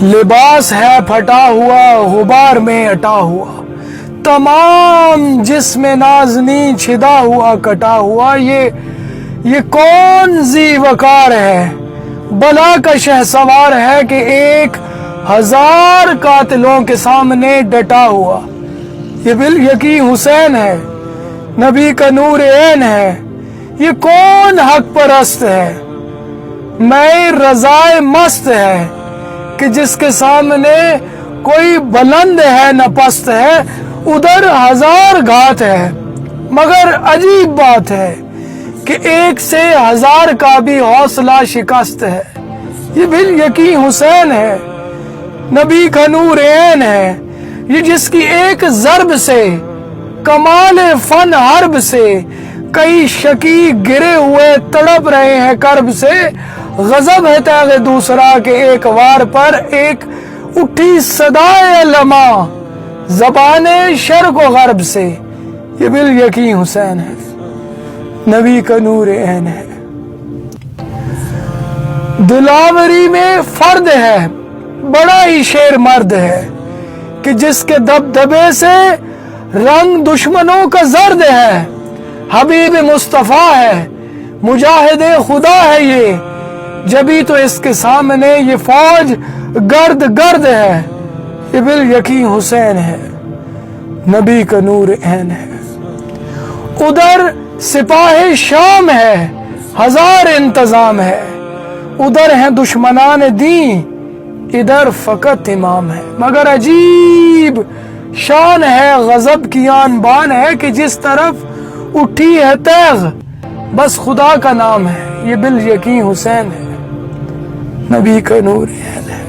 لباس ہے پھٹا ہوا غبار میں اٹا ہوا، تمام جسم نازنی چھدا ہوا کٹا ہوا، یہ کون ذی وقار ہے، بلا کا شہسوار ہے کہ 1000 قاتلوں کے سامنے ڈٹا ہوا۔ یہ بالیقین حسین ہے، نبی کا نور عین ہے، یہ کون حق پرست ہے، میں رضائے مست ہے کہ جس کے سامنے کوئی بلند ہے نہ پست ہے، ادھر 1000 گھات ہے، مگر عجیب بات ہے کہ 1 سے 1000 کا بھی حوصلہ شکست ہے۔ یہ بالیقین حسین ہے، نبی کا نور عین ہے، یہ جس کی ایک ضرب سے، کمال فن حرب سے، کئی شکی گرے ہوئے تڑپ رہے ہیں کرب سے، غضب ہے تیغ دوسرا کے ایک وار پر، ایک اٹھی صدائے لما زبان شرق و غرب سے۔ یہ بالیقین حسین ہے، نبی کا نور عین ہے۔ دلاوری میں فرد ہے، بڑا ہی شیر مرد ہے کہ جس کے دبدبے سے رنگ دشمنوں کا زرد ہے، حبیب مصطفیٰ ہے، مجاہد خدا ہے یہ، جبھی تو اس کے سامنے یہ فوج گرد گرد ہے۔ یہ بالیقین حسین ہے، نبی کا نور عین ہے۔ ادھر سپاہ شام ہے، 1000 انتظام ہے، ادھر ہیں دشمنان دین، ادھر فقط امام ہے، مگر عجیب شان ہے، غضب کی آن بان ہے کہ جس طرف اٹھی ہے تیغ بس خدا کا نام ہے۔ یہ بالیقین حسین ہے، نبی کا نور عین ہے۔